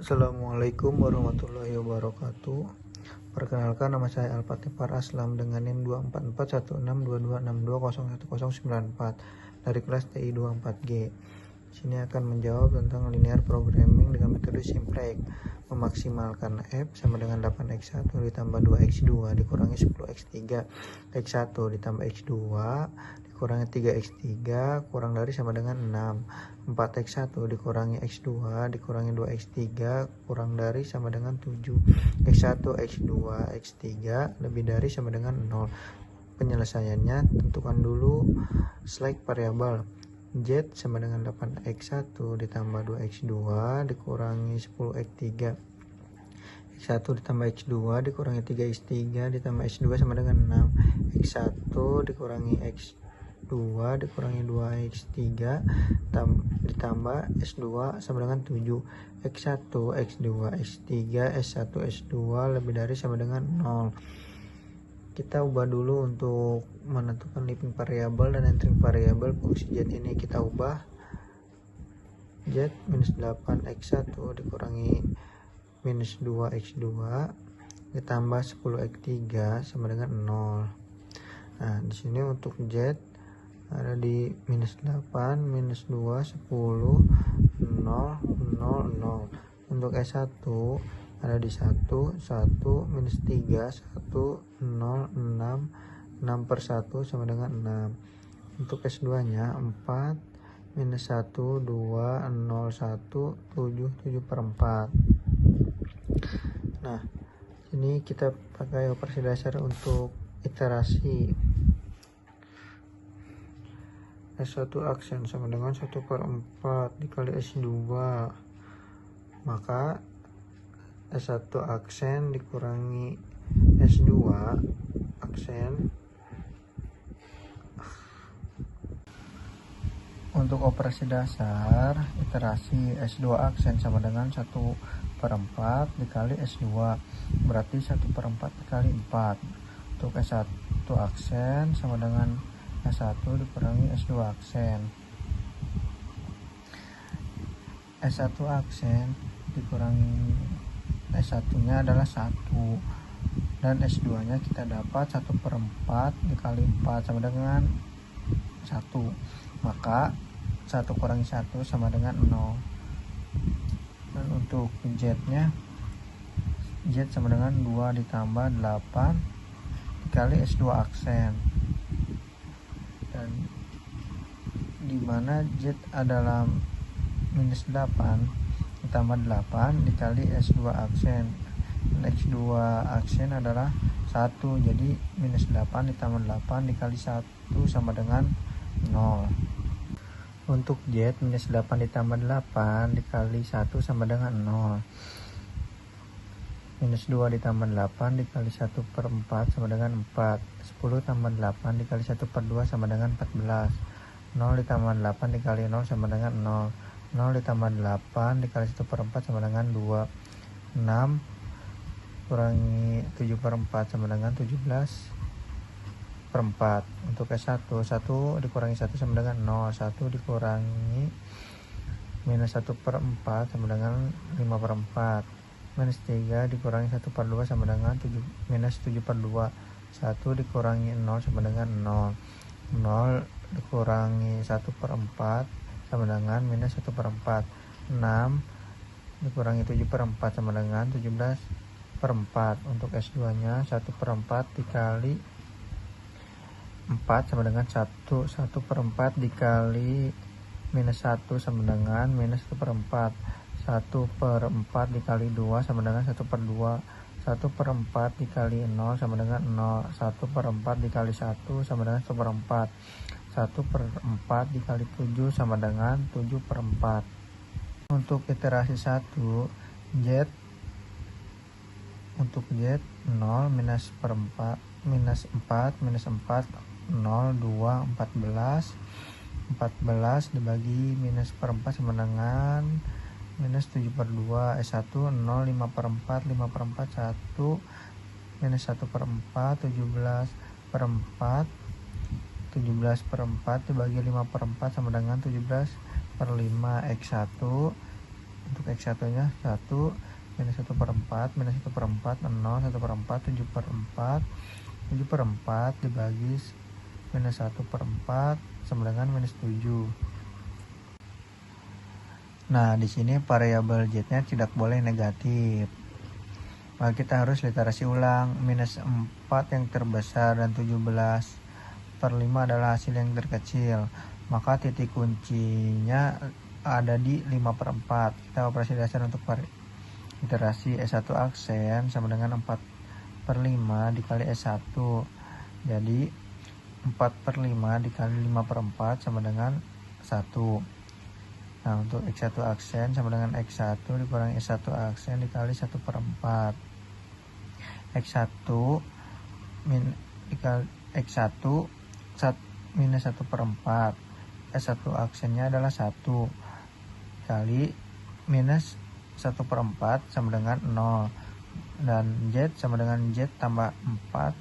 Assalamualaikum warahmatullahi wabarakatuh. Perkenalkan, nama saya Al-Fatihar Aslam dengan NIM 244162262011094 dari kelas TI 24G. Sini akan menjawab tentang linear programming dengan metode Simplex. Memaksimalkan F sama dengan 8x1 ditambah 2x2 dikurangi 10x3 x1 ditambah x2 dikurangi 3x3 kurang dari sama dengan 6. 4x1 dikurangi x2 dikurangi 2x3 kurang dari sama dengan 7. x1 x2 x3 lebih dari sama dengan 0. Penyelesaiannya, tentukan dulu select variabel. Z sama dengan 8x1 ditambah 2x2 dikurangi 10x3 x1 ditambah x2 dikurangi 3x3 ditambah x2 sama dengan 6. x1 dikurangi x2 dikurangi 2x3 ditambah x2 sama dengan 7. x1 x2 x3 s1 s2 lebih dari sama dengan 0. Kita ubah dulu untuk menentukan leaping variable dan entering variable. Fungsi z ini kita ubah. Z minus 8x1 dikurangi minus 2x2 ditambah 10x3 sama dengan 0. Nah, di sini untuk z ada di minus 8, minus 2, 10, 0, 0, 0. Untuk S1 ada di 1, 1, minus 3, 1, 0, 6, 6 per 1 sama dengan 6. Untuk S2 nya 4, minus 1, 2, 0, 1, 7, 7 per 4. Nah, ini kita pakai operasi dasar untuk iterasi. S1 aksen sama dengan 1 per 4 dikali S2, maka S1 aksen dikurangi S2 aksen. Untuk operasi dasar iterasi, S2 aksen sama dengan 1 per 4 dikali S2, berarti 1 per 4 dikali 4. Untuk S1 aksen sama dengan S1 dikurangi S2 aksen. S1 aksen dikurangi S1 nya adalah 1, dan S2 nya kita dapat 1 per 4 dikali 4 sama dengan 1, maka 1 kurangi 1 sama dengan 0. Dan untuk Z nya, Z sama dengan 2 ditambah 8 dikali S2 aksen, dan dimana Z adalah minus 8 ditambah 8 dikali S2 aksen. X2 aksen adalah 1, jadi minus 8 ditambah 8 dikali 1 sama dengan 0. Untuk Z, minus 8 ditambah 8 dikali 1 sama dengan 0. Minus 2 ditambah 8 dikali 1 per 4 sama dengan 4. 10 tambah 8 dikali 1 per 2 sama dengan 14. 0 ditambah 8 dikali 0 sama dengan 0. 0 ditambah 8 dikali 1 per 4 sama dengan 2. 6 kurangi 7 per 4 sama dengan 17 per 4. Untuk S1, 1 dikurangi 1 sama dengan 0. 1 dikurangi minus 1 per 4 sama dengan 5 per 4. Minus 3 dikurangi 1 per 2 sama dengan minus 7 per 2. 1 dikurangi 0 sama dengan 0. 0 dikurangi 1 per 4 sama dengan minus 1 per 4. 6 dikurangi 7 per 4 sama dengan 17 per 4. Untuk S2 nya 1 per 4 dikali 4 sama dengan 1. 1 per 4 dikali minus 1 sama dengan minus 1 per 4. 1 per 4 dikali 2 sama dengan 1 per 2. 1 per 4 dikali 0 sama dengan 0. 1 per 4 dikali 1 sama dengan 1 per 4. 1 per 4 dikali 7 sama dengan 7 per 4. Untuk iterasi 1, Z, untuk Z 0 minus per 4 minus 4 minus 4 0 2 14 14 dibagi minus per 4 sama dengan minus 7 per 2. S1 0 5 per 4 5 per 4 1 minus 1 per 4 17 per 4. 17 per 4 dibagi 5 per 4 sama dengan 17 per 5. X1 Untuk X1 nya 1 minus 1 per 4 minus 1 per 4 0 1 per 4 7 per 4 7 per 4 dibagi minus 1 per 4 sama dengan minus 7. Nah, di sini variabel z-nya tidak boleh negatif. Maka kita harus literasi ulang. Minus 4 yang terbesar dan 17 per 5 adalah hasil yang terkecil. Maka titik kuncinya ada di 5 per 4. Kita operasi dasar untuk iterasi S1 aksen sama dengan 4 per 5 dikali S1. Jadi 4 per 5 dikali 5 per 4 sama dengan 1. Nah, untuk X1 aksen sama dengan X1 dikurangi S1 aksen dikali 1 per 4. X1 dikali X1 minus 1 per 4. S1 aksennya adalah 1 kali minus 1 per 4 sama dengan 0. Dan Z sama dengan Z tambah 4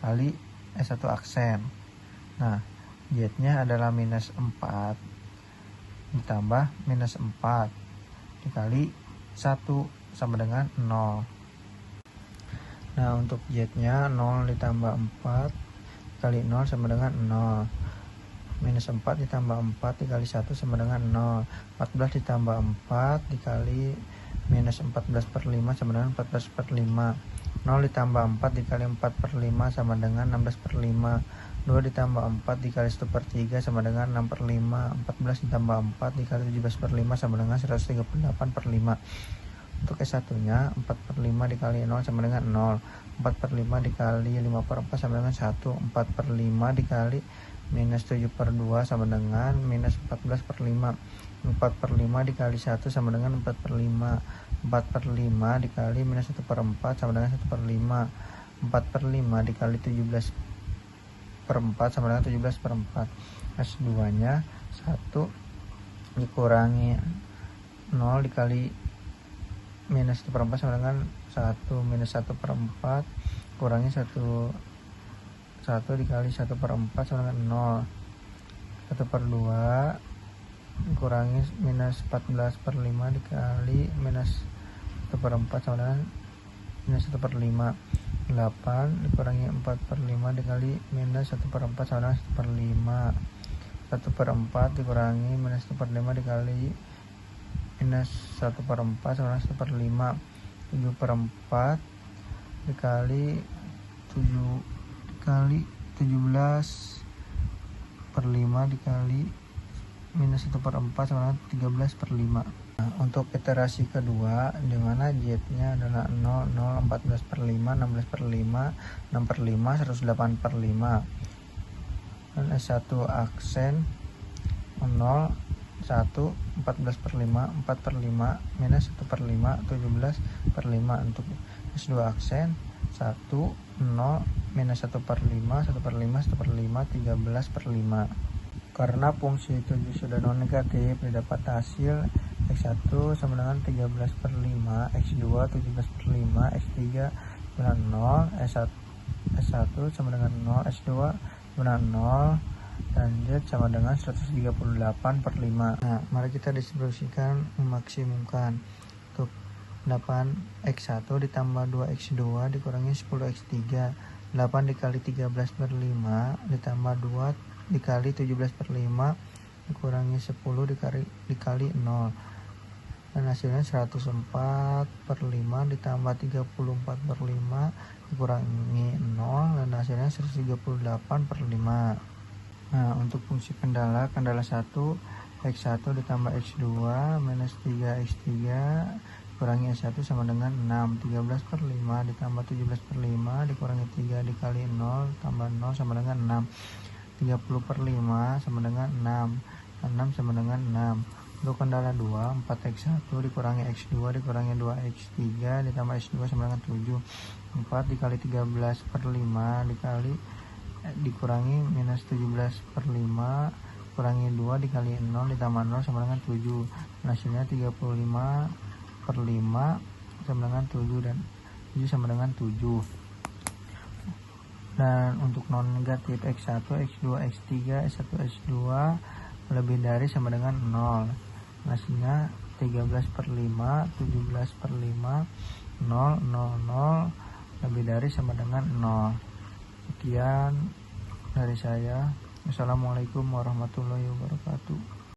kali S1 aksen. Nah, Z-nya adalah minus 4 ditambah minus 4 dikali 1 sama dengan 0. Nah, untuk Z-nya 0 ditambah 4 dikali 0 sama dengan 0. Minus 4 ditambah 4 dikali 1 sama dengan 0. 14 ditambah 4 dikali minus 14 per 5 sama dengan 14 per 5. 0 ditambah 4 dikali 4 per 5 sama dengan 16 per 5. 2 ditambah 4 dikali 1 per 3 sama dengan 6 per 5. 14 ditambah 4 dikali 17 per 5 sama dengan 138 per 5. Untuk S1 nya 4 per 5 dikali 0 sama dengan 0. 4 per 5 dikali 5 per 4 sama dengan 1. 4 per 5 dikali minus 7 per 2 sama dengan minus 14 per 5. 4 per 5 dikali 1 sama dengan 4 per 5. 4 per 5 dikali minus 1 per 4 sama dengan 1 per 5. 4 per 5 dikali 17 per 4 sama dengan 17 per 4. S2 nya 1 dikurangi 0 dikali minus 1 per 4 sama dengan 1 minus 1 per 4 kurangi 1 dikali 1 per 4 sama dengan 0. 1 per 2 kurangi minus 14 per 5 dikali minus 1 per 4 sama dengan minus 1 per 5. 8 dikurangi 4 per 5 dikali minus 1 per 4 sama dengan 1 per 5. 1 per 4 dikurangi minus 1 per 5 dikali minus 1 per 4 sama dengan 1 per 5. 7 per 4 dikali 17 per 5 dikali minus 1 per 4 sama dengan 13 per 5. Nah, untuk iterasi kedua dimana Z-nya adalah 0, 0, 14 per 5, 16 per 5, 6 per 5, 108 per 5. Dan S1 aksen 0, 1, 14 per 5, 4 per 5, minus 1 per 5, 17 per 5. Untuk S2 aksen 1, 0, minus 1 per 5, 1 per 5, 1 per 5, 13 per 5. Karena fungsi 7 sudah non negatif, didapat hasil X1 sama dengan 13 per 5, X2 17 per 5, X3 dengan 0, S1 sama dengan 0, S2 sama dengan 0, dan Z sama dengan 138 per 5. Nah, mari kita distribusikan memaksimumkan. Untuk 8X1 ditambah 2X2 dikurangi 10X3. 8 dikali 13 per 5 ditambah 2 dikali 17 per 5 dikurangi 10 dikali 0, dan hasilnya 104 per 5 ditambah 34 per 5 dikurangi 0, dan hasilnya 138 per 5. Nah, untuk fungsi kendala 1 X1 ditambah X2 minus 3X3 dikurangi S1 sama dengan 6. 13 per 5 ditambah 17 per 5 dikurangi 3 dikali 0 tambah 0 sama dengan 6. 30 per 5 sama dengan 6. 6 sama dengan 6. Untuk kendala 2, 4X1 dikurangi X2 dikurangi 2X3 ditambah S2 sama dengan 7. 4 dikali 13 per 5 dikurangi minus 17 per 5 kurangi 2 dikali 0 ditambah 0 sama dengan 7. Hasilnya 35 per 5 sama dengan 7, dan 7 sama dengan 7. Dan untuk non negatif X1, X2, X3, S1, S2 lebih dari sama dengan 0. Ngasihnya 13/5, 17/5, 0, 0, 0, lebih dari sama dengan 0. Sekian dari saya. Assalamualaikum warahmatullahi wabarakatuh.